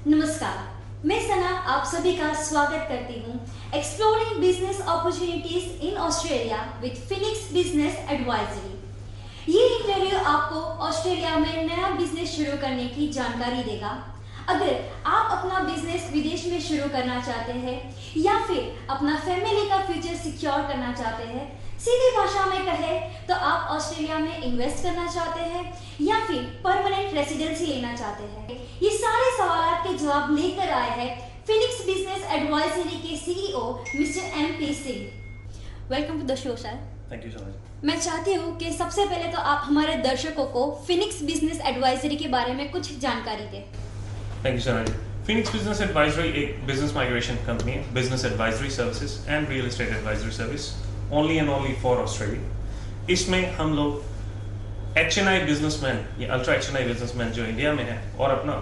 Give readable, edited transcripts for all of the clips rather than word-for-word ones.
नमस्कार, मैं सना आप सभी का स्वागत करती हूँ exploring business opportunities in Australia with Phoenix business advisory. ये इंटरव्यू आपको ऑस्ट्रेलिया में नया बिजनेस शुरू करने की जानकारी देगा। अगर आप अपना बिजनेस विदेश में शुरू करना चाहते हैं या फिर अपना फैमिली का फ्यूचर सिक्योर करना चाहते हैं, सीधी भाषा में कहें तो आप ऑस्ट्रेलिया में इन्वेस्ट करना चाहते हैं या फिर परमानेंट रेसिडेंसी लेना चाहते हैं, ये सारे सवाल के जवाब लेकर आए हैं फिनिक्स बिजनेस एडवाइजरी के CEO mister MP Singh. Welcome to the show sir. Thank you so much. मैं चाहती हूँ कि सबसे पहले तो आप हमारे दर्शकों को फिनिक्स बिजनेस एडवाइजरी के बारे में कुछ जानकारी दें। Thank you sir. Phoenix business advisory एक बिजनेस माइग्रेशन कंपनी है, business advisory services and real estate advisory service only and only for Australia. इसमें हम लोग HNI बिजनेसमैन या अल्ट्रा HNI बिजनेसमैन जो इंडिया में है और अपना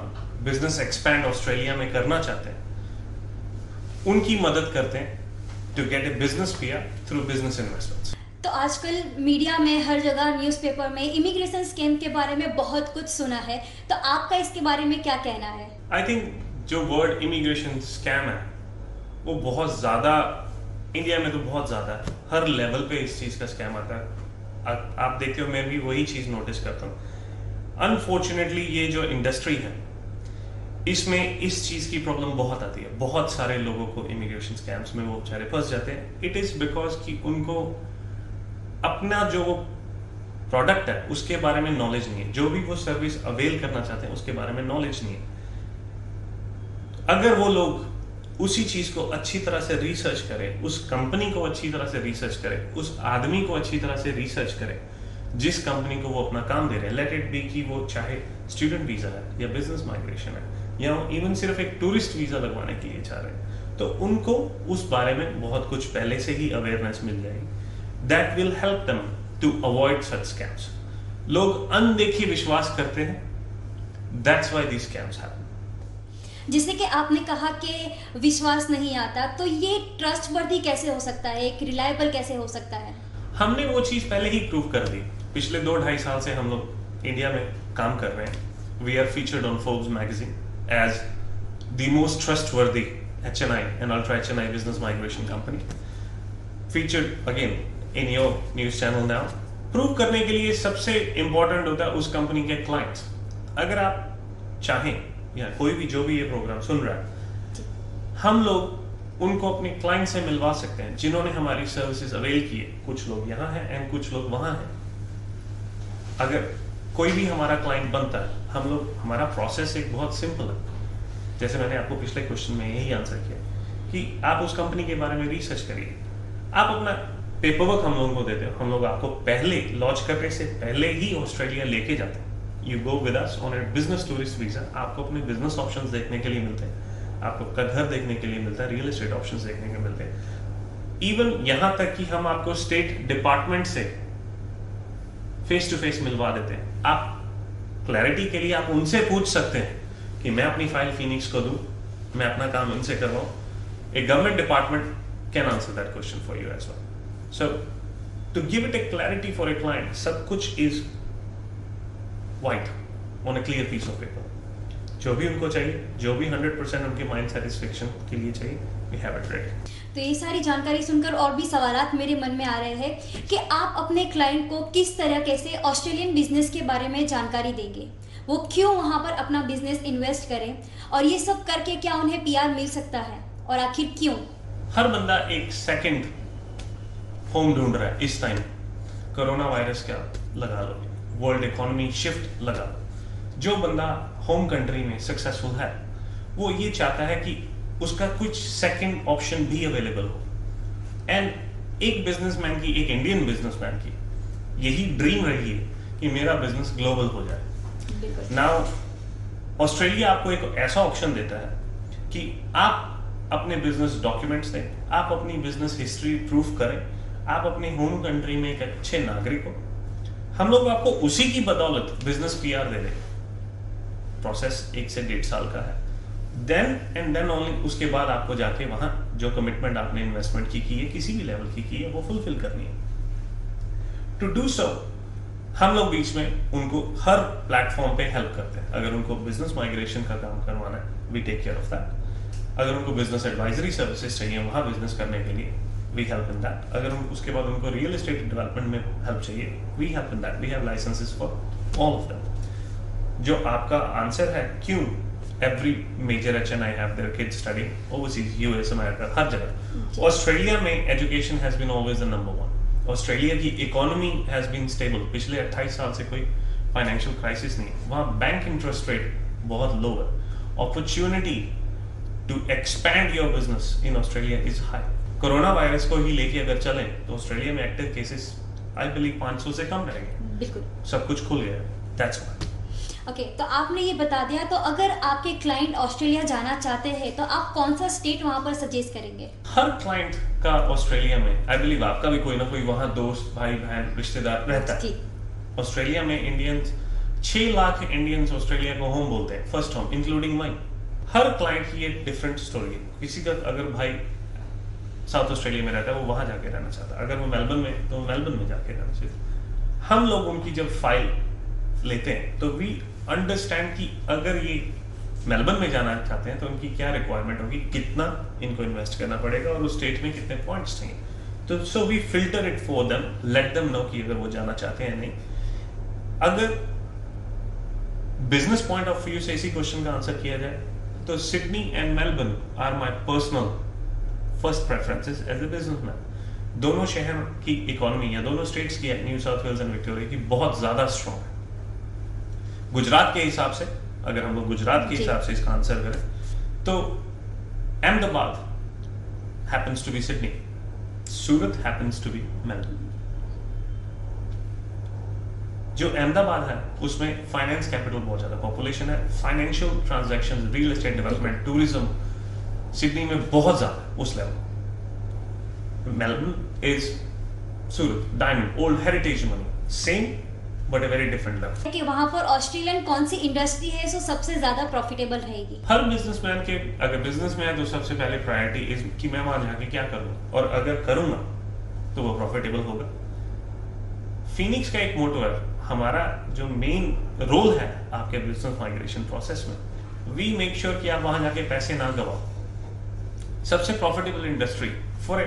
बिजनेस एक्सपैंड ऑस्ट्रेलिया में करना चाहते हैं, उनकी मदद करते हैं to get a business PR through business investments. तो आजकल मीडिया में हर जगह न्यूज़पेपर में इमिग्रेशन स्कैम के बारे में बहुत कुछ सुना है, तो आपका इसके बारे में क्या कहना है? आई थिंक जो वर्ड इमिग्रेशन स्कैम है वो बहुत ज़्यादा इंडिया में तो बहुत ज़्यादा है, हर लेवल पे इस चीज़ का स्कैम आता है। आप देखते हो, मैं भी वही चीज़ नोटिस करता हूँ। अनफॉर्चुनेटली ये जो इंडस्ट्री है इसमें इस चीज़ की प्रॉब्लम बहुत आती है। बहुत सारे लोगों को इमिग्रेशन स्कैम्स में वो बेचारे फंस जाते हैं। इट इज़ बिकॉज कि उनको अपना जो प्रोडक्ट है उसके बारे में नॉलेज नहीं है, जो भी वो सर्विस अवेल करना चाहते हैं उसके बारे में नॉलेज नहीं है। अगर वो लोग उसी चीज को अच्छी तरह से रिसर्च करें, उस कंपनी को अच्छी तरह से रिसर्च करें, उस आदमी को अच्छी तरह से रिसर्च करें जिस कंपनी को वो अपना काम दे रहे हैं, लेट इट बी कि वो चाहे स्टूडेंट वीजा है या बिजनेस माइग्रेशन है या इवन सिर्फ एक टूरिस्ट वीजा लगवाने के लिए चाह रहे हैं, तो उनको उस बारे में बहुत कुछ पहले से ही अवेयरनेस मिल जाएगी। That will help them to avoid such scams. लोग अनदेखी विश्वास करते हैं, that's why these scams happen. जैसे कि आपने कहा कि विश्वास नहीं आता, तो ये ट्रस्टवर्दी कैसे हो सकता है, एक रिलायबल कैसे हो सकता है? हमने वो चीज पहले ही प्रूव कर दी। पिछले 2-2.5 साल से हम लोग इंडिया में काम कर रहे हैं। We are featured on Forbes magazine as the most trustworthy HNI and ultra HNI business migration company, featured again in your news channel now. Prove करने के लिए सबसे इंपॉर्टेंट होता है उस कंपनी के क्लाइंट्स। अगर आप चाहें या कोई भी जो भी ये प्रोग्राम सुन रहा है, हम लोग उनको अपने क्लाइंट से मिलवा सकते हैं जिन्होंने हमारी सर्विसेज अवेल की है। कुछ लोग यहाँ हैं एंड कुछ लोग वहाँ हैं। अगर कोई भी हमारा क्लाइंट बनता है, हम लोग हमारा प्रोसेस एक बहुत सिंपल है। जैसे मैंने आपको पिछले क्वेश्चन में यही आंसर किया कि आप उस कंपनी के बारे में रिसर्च करिए। आप अपना पेपरवर्क हम लोगों को देते हो, हम लोग आपको पहले लॉन्च करने से पहले ही ऑस्ट्रेलिया लेके जाते हैं। You go with us on a business tourist visa। आपको अपने बिजनेस ऑप्शंस देखने के लिए मिलते हैं, आपको का घर देखने के लिए मिलता है, रियल एस्टेट ऑप्शंस देखने के मिलते हैं। इवन यहाँ तक कि हम आपको स्टेट डिपार्टमेंट से फेस टू फेस मिलवा देते हैं। आप क्लैरिटी के लिए आप उनसे पूछ सकते हैं कि मैं अपनी फाइल फिनिक्स को दूं, मैं अपना काम इनसे करवाऊं। A government department can answer that question for you as well. So to give it a clarity for a client, सब कुछ is white on a clear piece of paper। जो भी उनको चाहिए, जो भी 100% उनके माइंड सेटिस्फेक्शन के लिए चाहिए, we have it ready। तो ये सारी जानकारी सुनकर और भी सवालात मेरे मन में आ रहे हैं कि आप अपने क्लाइंट को किस तरह से ऑस्ट्रेलियन बिजनेस के बारे में जानकारी देंगे, वो क्यों वहाँ पर अपना बिजनेस इन्वेस्ट करें और ये सब करके क्या उन्हें PR मिल सकता है और आखिर क्यों? हर बंदा एक सेकंड होम ढूंढ रहा है इस टाइम। कोरोना वायरस का लगा लो, वर्ल्ड इकोनॉमी शिफ्ट लगा लो, जो बंदा होम कंट्री में सक्सेसफुल है वो ये चाहता है कि उसका कुछ सेकंड ऑप्शन भी अवेलेबल हो। एंड एक बिजनेसमैन की, एक इंडियन बिजनेसमैन की यही ड्रीम रही है कि मेरा बिजनेस ग्लोबल हो जाए। नाउ ऑस्ट्रेलिया आपको एक ऐसा ऑप्शन देता है कि आप अपने बिजनेस डॉक्यूमेंट्स दें, आप अपनी बिजनेस हिस्ट्री प्रूफ करें, आप अपने होम कंट्री में एक अच्छे नागरिक हो। हम लोग आपको उसी की बदौलत बिजनेस PR दे दें। प्रोसेस 1 से 1.5 साल का है। देन एंड देन ओनली उसके बाद आपको जाके वहां जो कमिटमेंट आपने इन्वेस्टमेंट की है, किसी भी लेवल की है, वो फुलफिल करनी है। टू डू सो हम लोग बीच में उनको हर प्लेटफॉर्म पे हेल्प करते हैं। अगर उनको बिजनेस माइग्रेशन का काम करवाना है, we take care of that. अगर उनको बिजनेस एडवाइजरी सर्विसेज चाहिए वहाँ बिजनेस करने के लिए, वी हेल्प इन दैट। अगर उसके बाद उनको रियल एस्टेट डेवलपमेंट में हेल्प चाहिए, we help in that. We have licences for all of them. जो आपका आंसर है क्यों every major HNI have their kids studying overseas, US, America, हर जगह। ऑस्ट्रेलिया में education has been always the number one. Australia की economy has been stable, पिछले 28 साल से कोई फाइनेंशियल क्राइसिस नहीं है। वहाँ बैंक इंटरेस्ट रेट बहुत लो है। Opportunity to expand your business in Australia is high. Coronavirus को ही लेके अगर चलें तो ऑस्ट्रेलिया में एक्टिव केसेस आई बिलीव 500 से कम रहेंगे। बिल्कुल, सब कुछ खुल गया, दैट्स व्हाई। ओके, तो आपने ये बता दिया, तो अगर आपके क्लाइंट ऑस्ट्रेलिया जाना चाहते हैं तो आप कौन सा स्टेट वहां पर सजेस्ट करेंगे? हर क्लाइंट का ऑस्ट्रेलिया में, आई बिलीव आपका भी कोई ना कोई वहां दोस्त, भाई बहन, रिश्तेदार रहता है। ऑस्ट्रेलिया में इंडियंस 6 लाख इंडियंस ऑस्ट्रेलिया को होम बोलते हैं, फर्स्ट होम, इंक्लूडिंग माइन। हर क्लाइंट की एक डिफरेंट स्टोरी है। किसी का अगर भाई साउथ ऑस्ट्रेलिया में रहता है, वो वहां जाके रहना चाहता है। अगर वो मेलबर्न में, तो मेलबर्न में जाके रहना चाहिए। हम लोग उनकी जब फाइल लेते हैं तो वी अंडरस्टैंड कि अगर ये मेलबर्न में जाना चाहते हैं तो उनकी क्या रिक्वायरमेंट होगी, कितना इनको इन्वेस्ट करना पड़ेगा और उस स्टेट में कितने पॉइंट्स चाहिए। तो so we filter it for them, let them know कि अगर वो जाना चाहते हैं नहीं। अगर बिजनेस पॉइंट ऑफ व्यू से इसी क्वेश्चन का आंसर किया जाए तो Sydney and Melbourne are my personal first preferences as a businessman. दोनों शहर की इकोनॉमी या दोनों स्टेट्स की, New South Wales and Victoria की, बहुत ज्यादा स्ट्रॉन्ग है। गुजरात के हिसाब से, अगर हम लोग गुजरात के हिसाब से इसका आंसर करें तो Ahmedabad happens to be Sydney, Surat happens to be Melbourne. जो अहमदाबाद है उसमें फाइनेंस कैपिटल बहुत ज्यादा, पॉपुलेशन है, financial transactions, real estate development, tourism Sydney में बहुत ज्यादा उस level. Melbourne is Surat, diamond, old heritage money, same but a very different level. कि वहां पर ऑस्ट्रेलियन कौन सी इंडस्ट्री है जो सबसे ज्यादा प्रॉफिटेबल रहेगी? हर बिजनेसमैन के, अगर बिजनेस में है तो सबसे पहले प्रायोरिटी इज कि मैं वहां जाके क्या करूं, और अगर करूंगा तो वो प्रॉफिटेबल होगा। फिनिक्स का एक मोटो है, हमारा जो मेन रोल है आपके बिजनेस माइग्रेशन प्रोसेस में, वी मेक श्योर कि आप वहां जाके पैसे ना गवाओ। सबसे profitable industry for a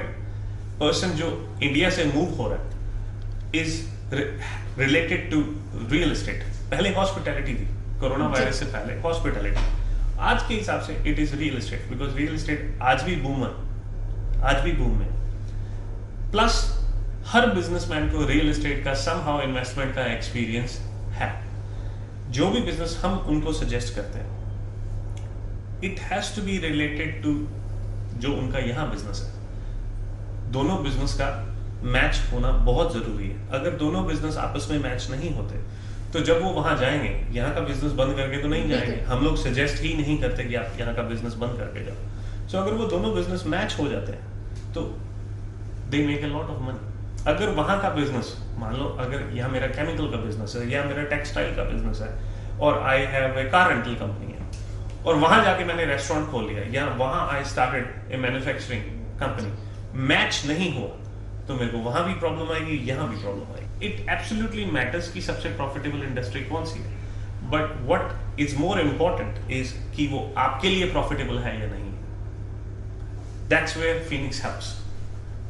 person जो इंडिया से मूव हो रहा है is related to real estate. पहले हॉस्पिटैलिटी थी, कोरोना वायरस से पहले हॉस्पिटैलिटी। आज के हिसाब से it is real estate, because real estate आज भी बूम है, आज भी बूम में। प्लस हर बिजनेसमैन को रियल एस्टेट का समहाउ इन्वेस्टमेंट का एक्सपीरियंस है। जो भी बिजनेस हम उनको सजेस्ट करते हैं, it has to be related to जो उनका यहाँ बिजनेस है। दोनों बिजनेस का मैच होना बहुत जरूरी है। अगर दोनों बिजनेस आपस में मैच नहीं होते तो जब वो वहां जाएंगे, यहाँ का बिजनेस बंद करके तो नहीं जाएंगे। हम लोग सजेस्ट ही नहीं करते कि आप यहाँ का बिजनेस बंद करके जाओ। सो अगर वो दोनों बिजनेस मैच हो जाते हैं तो they make a lot of money. अगर वहां का बिजनेस, मान लो अगर यहाँ मेरा केमिकल का बिजनेस है या मेरा टेक्सटाइल का बिजनेस है और I have a car rental company है, और वहां जाके मैंने रेस्टोरेंट खोल लिया या वहां I started A manufacturing company, match नहीं हुआ तो मेरे को वहां भी प्रॉब्लम आएगी, यहां भी प्रॉब्लम आएगी। इट एब्सोल्युटली मैटर्स कि सबसे प्रॉफिटेबल इंडस्ट्री कौन सी है, but what is more important is कि वो आपके लिए प्रॉफिटेबल है या नहीं। That's where Phoenix helps.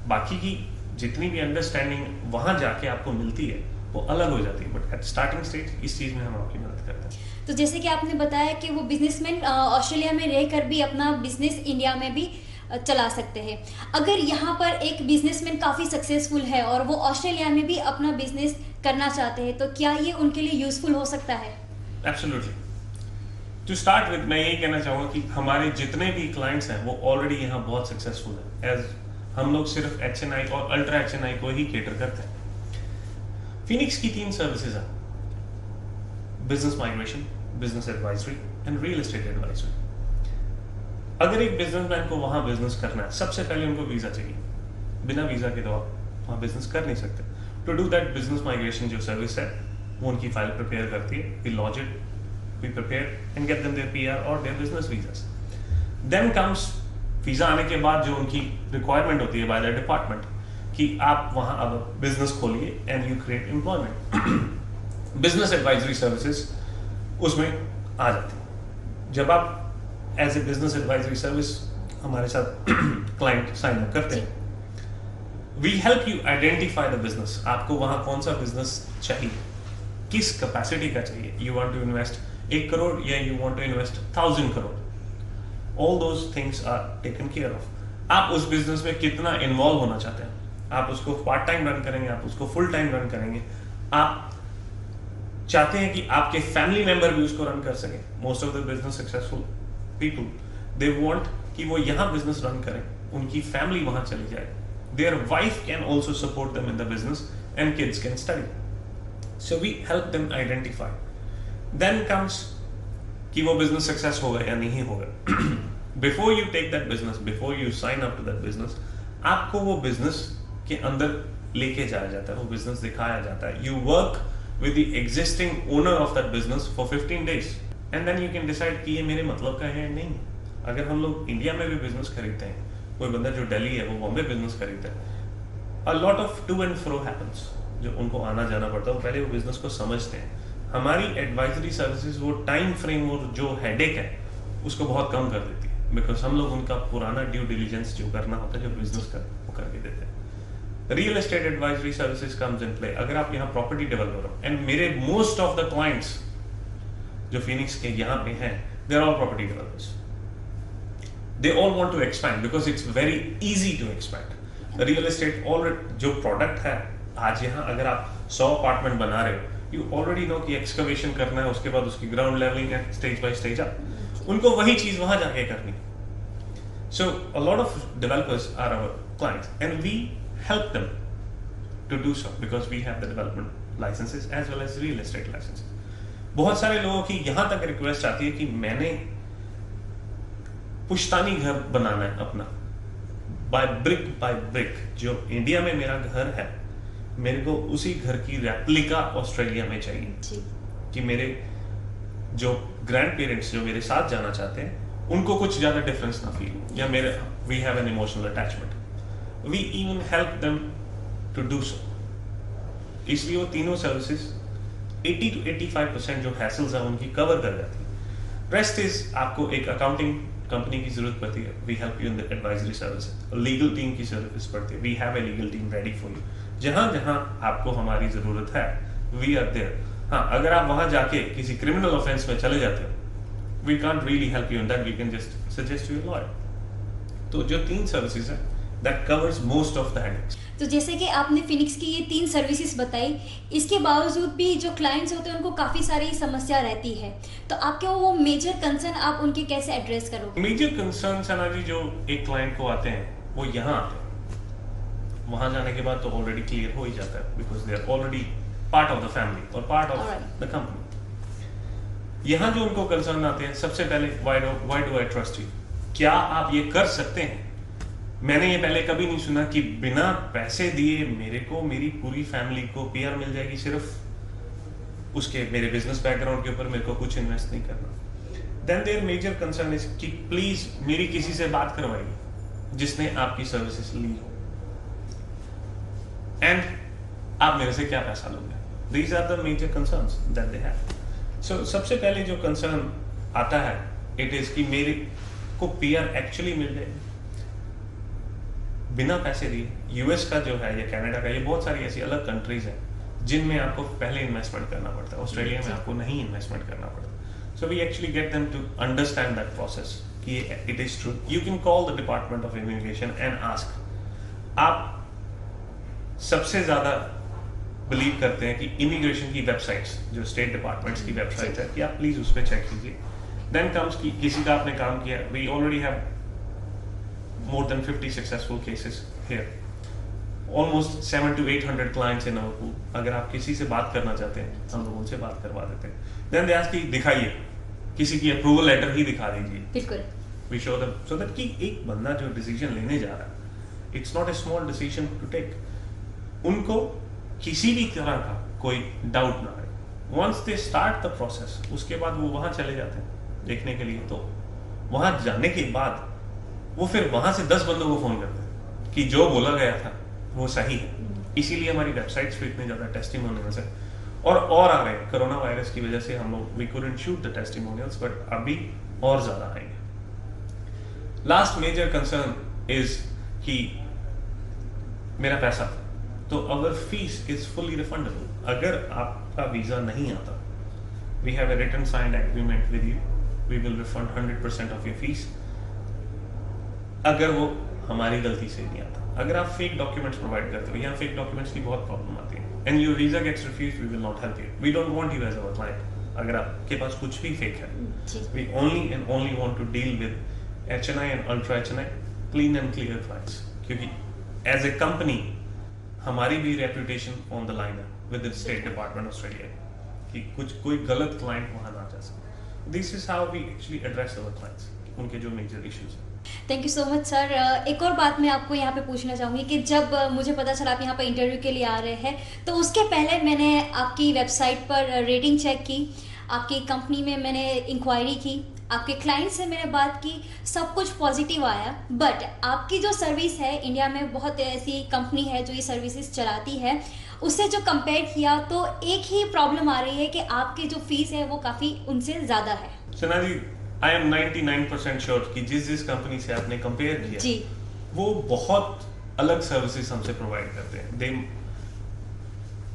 बाकी की जितनी भी अंडरस्टैंडिंग वहां जाके आपको मिलती है वो अलग हो जाती है, बट एट स्टार्टिंग स्टेज इस चीज में हम आपकी मदद करते हैं। तो जैसे कि आपने बताया कि वो बिजनेसमैन ऑस्ट्रेलिया में रहकर भी अपना बिजनेस इंडिया में भी चला सकते हैं। अगर यहाँ पर एक बिजनेसमैन काफ़ी सक्सेसफुल है और वो ऑस्ट्रेलिया में भी अपना बिजनेस करना चाहते हैं, तो क्या ये उनके लिए यूजफुल हो सकता है? एब्सोल्युटली। टू स्टार्ट विद मैं यही कहना चाहूँगा कि हमारे जितने भी क्लाइंट्स हैं वो ऑलरेडी यहाँ बहुत सक्सेसफुल है। एज हम लोग सिर्फ HNI और अल्ट्रा HNI को ही केटर करते हैं। फिनिक्स की 3 सर्विसेज हैं, business migration, business advisory and real estate advisory. अगर एक बिजनेसमैन को वहां बिजनेस करना है, सबसे पहले उनको वीजा चाहिए। बिना वीजा के तो आप वहां बिजनेस कर नहीं सकते। To do that, business migration जो सर्विस है वो उनकी फाइल प्रिपेयर करती है, we lodge it, we prepare and get them their PR और their business visas. Then comes visa आने के बाद जो उनकी रिक्वायरमेंट होती है बाय द डिपार्टमेंट कि आप वहां अब बिजनेस खोलिए and you create employment. Business advisory services उसमें आ जाती है। जब आप as a business advisory service हमारे साथ क्लाइंट साइन अप करते हैं, we help you identify the business. आपको वहां कौन सा बिजनेस चाहिए, किस कैपेसिटी का चाहिए, you want to invest 1 crore या you want to invest 1000 crore, all those things are taken care of. आप उस बिजनेस में कितना इन्वॉल्व होना चाहते हैं, आप उसको पार्ट टाइम रन करेंगे, आप उसको फुल टाइम रन करेंगे, आप चाहते हैं कि आपके फैमिली मेंबर भी उसको रन कर सके। Most of the business successful people they want कि वो यहाँ बिजनेस रन करें, उनकी फैमिली वहां चली जाए, their wife can also support them in the business and kids can study. So we help them identify. Then comes कि वो बिजनेस सक्सेस होगा या नहीं होगा। Before you take that business, before you sign up to that business, आपको वो business के अंदर लेके जाया जाता है, वो बिजनेस दिखाया जाता है। You work with the existing owner of that business for 15 days and then you can decide कि ये मेरे मतलब का है या नहीं। अगर हम लोग इंडिया में भी बिजनेस खरीदते हैं, कोई बंदा जो दिल्ली है वो बॉम्बे बिजनेस खरीदता है, a lot of to and fro happens, जो उनको आना जाना पड़ता है, वो पहले वो बिजनेस को समझते हैं। हमारी एडवाइजरी सर्विसेज वो टाइम फ्रेम और जो हेडेक है उसको बहुत कम कर देती है, बिकॉज हम लोग उनका पुराना ड्यू डिलीजेंस जो करना होता है, जो बिजनेस का, वो करके देते हैं। Real estate advisory services comes in play. अगर आप यहाँ प्रॉपर्टी डेवलपर हो, एंड मेरे मोस्ट ऑफ द क्लाइंट्स जो फिनिक्स के यहाँ पे हैं, they are all property developers. They all want to expand because it's very easy to expand. Real estate already जो प्रोडक्ट है, आज यहाँ अगर आप 100 अपार्टमेंट बना रहे हो, यू ऑलरेडी नो कि एक्सकवेशन करना है, उसके बाद उसकी ग्राउंड लेवलिंग है, स्टेज बाय स्टेज अप, उनको वही चीज वहां जाके करनी। So a lot of developers are our clients and we help them to do so because we have the development licenses as well as real estate licenses. बहुत सारे लोगों की यहां तक रिक्वेस्ट आती है कि मैंने पुश्तानी घर बनाना है अपना, बाय ब्रिक। जो इंडिया में मेरा घर है, मेरे को उसी घर की रेप्लिका ऑस्ट्रेलिया में चाहिए कि मेरे जो ग्रैंड पेरेंट्स जो मेरे साथ जाना चाहते हैं उनको कुछ ज्यादा डिफरेंस ना फील, या मेरे we have an emotional attachment. We even help them to do so. इसलिए वो तीनों सर्विसेज 80 to 85% जो हैसल्स हैं उनकी कवर कर जाती है। रेस्ट इज आपको एक अकाउंटिंग कंपनी की जरूरत पड़ती है, we help you in the advisory services. Legal team की सर्विस पड़ती है, we have a legal team ready for you. जहां जहां आपको हमारी जरूरत है, वी आर देयर। हाँ, अगर आप वहां जाके किसी क्रिमिनल ऑफेंस में चले जाते हो, we can't really help you in that, we can just suggest you a lawyer. तो जो 3 सर्विसेज है that covers most of the headaches. तो जैसे कि आपने फिनिक्स की ये 3 सर्विसेज बताई, इसके बावजूद भी जो क्लाइंट्स होते हैं उनको काफ़ी सारी समस्या रहती है, तो आपके वो मेजर कंसर्न आप उनके कैसे एड्रेस करोगे? मेजर कंसर्न सना जी, जो एक क्लाइंट को आते हैं वो यहाँ आते हैं, वहाँ जाने के बाद तो ऑलरेडी क्लियर हो ही जाता है because they are already part of the family और पार्ट ऑफ द कंपनी। यहाँ जो उनको कंसर्न आते हैं, सबसे पहले why do I trust you? क्या आप ये कर सकते हैं? मैंने ये पहले कभी नहीं सुना कि बिना पैसे दिए मेरे को मेरी पूरी फैमिली को पीआर मिल जाएगी, सिर्फ उसके मेरे बिजनेस बैकग्राउंड के ऊपर मेरे को कुछ इन्वेस्ट नहीं करना। Then their major concern is कि प्लीज मेरी किसी से बात करवाइए जिसने आपकी सर्विसेज ली हो, एंड आप मेरे से क्या पैसा लोगे। These are the major concerns that they have. So सबसे पहले जो कंसर्न आता है, इट इज कि मेरे को पीआर एक्चुअली मिल जाएगी बिना पैसे दिए। यूएस का जो है या कनाडा का, ये बहुत सारी ऐसी अलग कंट्रीज हैं जिनमें आपको पहले इन्वेस्टमेंट करना पड़ता है। ऑस्ट्रेलिया में आपको नहीं इन्वेस्टमेंट करना पड़ता। So we actually get them to understand that process कि it is true. You can call the department of immigration and ask. आप सबसे ज्यादा बिलीव करते हैं कि इमिग्रेशन की वेबसाइट्स, जो स्टेट डिपार्टमेंट्स की वेबसाइट है, कि आप प्लीज उस पर चेक कीजिए। देन कम्स कि किसी का आपने काम किया, we already have more than 50 successful cases here, almost 700 to 800 clients in our pool. अगर आप किसी से बात करना चाहते हैं, हम लोग उनसे बात करवा देते हैं। Then they ask कि दिखाइए, किसी की अप्रूवल लेटर ही दिखा दीजिए। बिल्कुल। We show them so that कि एक बंदा जो डिसीजन लेने जा रहा है, it's not a small decision to take, उनको किसी भी तरह का कोई डाउट ना आए। Once they start the process, उसके बाद वो वहां चले जाते हैं देखने के लिए। तो वहां जाने के बाद वो फिर वहां से 10 बंदों को फोन करते हैं कि जो बोला गया था वो सही है। इसीलिए हमारी वेबसाइट्स पे इतने ज्यादा टेस्टिमोनियल्स है। और आ रहे हैं कोरोना वायरस की वजह से हम लोग we couldn't shoot the testimonials, but अभी और ज्यादा आएंगे। लास्ट मेजर कंसर्न इज कि मेरा पैसा, तो our fees is fully refundable. अगर आपका वीजा नहीं आता, we have a written signed agreement with you, we will refund 100% of your fees अगर वो हमारी गलती से नहीं आता। अगर आप फेक डॉक्यूमेंट्स प्रोवाइड करते हो, यहाँ फेक डॉक्यूमेंट्स की बहुत प्रॉब्लम आती है, and your visa gets refused, we will not help you, we don't want you as our client. अगर आपके पास कुछ भी फेक है, we only and only want to deal with HNI and ultra HNI clean and clear clients, क्योंकि as a company हमारी भी reputation on the line है with the state department Australia कि कोई गलत क्लाइंट वहां ना जा सके। This is how we actually address our clients, उनके जो मेजर इश्यूज हैं। Thank you so much sir. एक और बात मैं आपको यहाँ पे पूछना चाहूँगी कि जब मुझे पता चला आप यहाँ पे इंटरव्यू के लिए आ रहे हैं, तो उसके पहले मैंने आपकी वेबसाइट पर रेटिंग चेक की, आपकी कंपनी में मैंने इंक्वायरी की, आपके क्लाइंट से मैंने बात की, सब कुछ पॉजिटिव आया। बट आपकी जो सर्विस है, इंडिया में बहुत ऐसी कंपनी है जो ये सर्विसेज चलाती है, उससे जो कंपेयर किया तो एक ही प्रॉब्लम आ रही है कि आपकी जो फीस है वो काफ़ी उनसे ज़्यादा है। सना जी, आई एम 99% श्योर कि जिस कंपनी से आपने कंपेयर किया जी, वो बहुत अलग सर्विसेज हमसे प्रोवाइड करते हैं। दे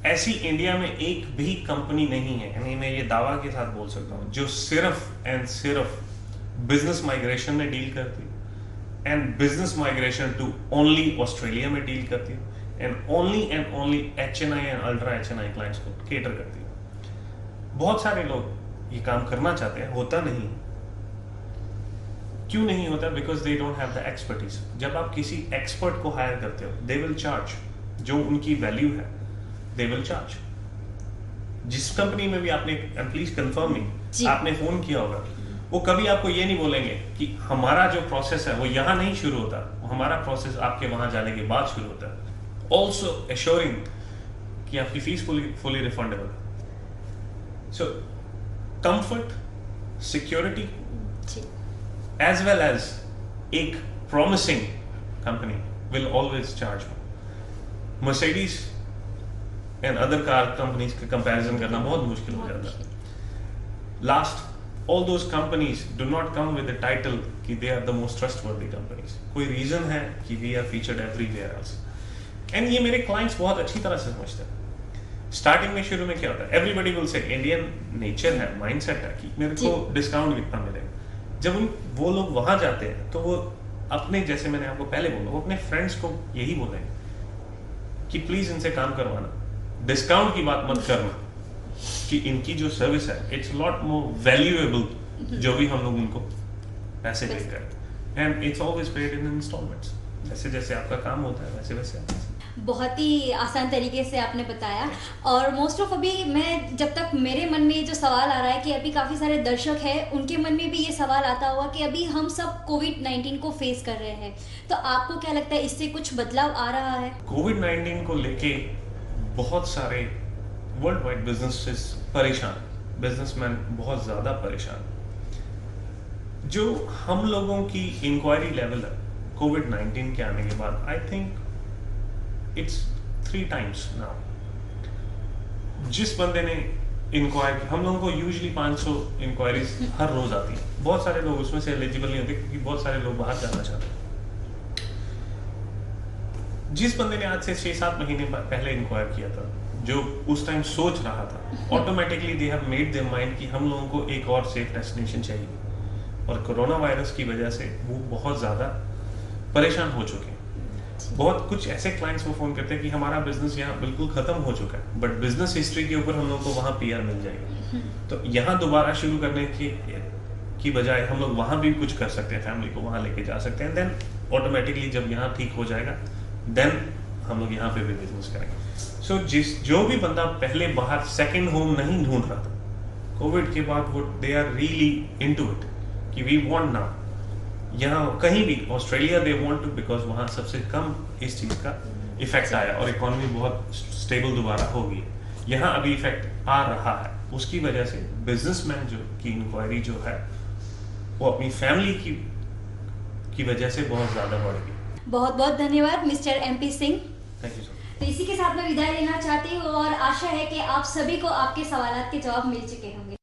ऐसी इंडिया में एक भी कंपनी नहीं है, यानी मैं ये दावा के साथ बोल सकता हूँ, जो सिर्फ एंड सिर्फ बिजनेस माइग्रेशन में डील करती है and business migration to only Australia में डील करती है and only HNI and ultra HNI clients को केटर करती है। बहुत सारे लोग ये काम करना चाहते हैं, होता नहीं। क्यों नहीं होता? Because they don't have the expertise. जब आप किसी एक्सपर्ट को हायर करते हो, दे विल चार्ज, जो उनकी वैल्यू है दे विल चार्ज। जिस कंपनी में भी आपने, एंड प्लीज कंफर्म मी, आपने फोन किया होगा, वो कभी आपको ये नहीं बोलेंगे कि हमारा जो प्रोसेस है वो यहाँ नहीं शुरू होता, हमारा प्रोसेस आपके वहां जाने के बाद शुरू होता है। ऑल्सो एश्योरिंग कि आपकी fees fully refundable. So comfort, security as well as एक promising company will always charge more. Mercedes and other car companies के comparison करना बहुत मुश्किल हो जाता है। Last, all those companies do not come with the title कि they are the most trustworthy companies. कोई reason है कि we are featured everywhere else. And ये मेरे clients बहुत अच्छी तरह से समझते हैं। Starting में, शुरू में क्या होता है? Everybody will say Indian nature है, mindset है कि मेरे को discount कितना मिलेगा। जब वो लोग वहां जाते हैं तो वो अपने, जैसे मैंने आपको पहले बोला, वो अपने फ्रेंड्स को यही बोलेंगे कि प्लीज इनसे काम करवाना, डिस्काउंट की बात मत करना, कि इनकी जो सर्विस है इट्स लॉट मोर वैल्यूएबल जो भी हम लोग उनको पैसे पे करें, and it's always paid in instalments. जैसे जैसे आपका काम होता है वैसे वैसे बहुत ही आसान तरीके से आपने बताया। और मोस्ट ऑफ, अभी मैं जब तक मेरे मन में जो सवाल आ रहा है कि अभी काफ़ी सारे दर्शक हैं, उनके मन में भी ये सवाल आता होगा कि अभी हम सब कोविड-19 को फेस कर रहे हैं, तो आपको क्या लगता है इससे कुछ बदलाव आ रहा है? कोविड-19 को लेके बहुत सारे वर्ल्ड वाइड बिजनेसेस परेशान, बिजनेसमैन बहुत ज़्यादा परेशान। जो हम लोगों की इंक्वायरी लेवल है कोविड-19 के आने के बाद, I think it's 3 times now. जिस बंदे ने इंक्वायरी, हम लोगों को यूजुअली 500 इंक्वायरीज हर रोज आती है, बहुत सारे लोग उसमें से एलिजिबल नहीं होते क्योंकि बहुत सारे लोग बाहर जाना चाहते हैं। जिस बंदे ने आज से 6-7 महीने पहले इंक्वायर किया था, जो उस टाइम सोच रहा था, automatically they have made their mind कि हम लोगों को एक और सेफ डेस्टिनेशन चाहिए। और कोरोना वायरस की वजह से वो बहुत ज्यादा परेशान हो चुके हैं। बहुत कुछ ऐसे क्लाइंट्स को फोन करते हैं कि हमारा बिजनेस यहाँ बिल्कुल खत्म हो चुका है, बट बिजनेस हिस्ट्री के ऊपर हम लोग को वहाँ PR मिल जाएगा, तो यहाँ दोबारा शुरू करने की बजाय हम लोग वहाँ भी कुछ कर सकते हैं, फैमिली को वहाँ लेके जा सकते हैं। देन ऑटोमेटिकली जब यहाँ ठीक हो जाएगा, देन हम लोग यहाँ पे भी बिजनेस करेंगे। सो जो भी बंदा पहले बाहर सेकेंड होम नहीं ढूंढ रहा था, कोविड के बाद वो they are really into it कि वी वांट नाउ, यहाँ कहीं भी Australia they want to, because वहाँ सबसे कम इस चीज का इफेक्ट आया और इकोनॉमी बहुत स्टेबल दोबारा होगी। यहाँ अभी इफेक्ट आ रहा है, उसकी वजह से बिजनेसमैन जो की इंक्वायरी जो है वो अपनी फैमिली की वजह से बहुत ज्यादा बढ़ गई। बहुत बहुत धन्यवाद mister MP Singh. Thank you so much. तो इसी के साथ मैं विदाई लेना चाहती हूँ और आशा है कि आप सभी को आपके सवालात के जवाब मिल चुके होंगे।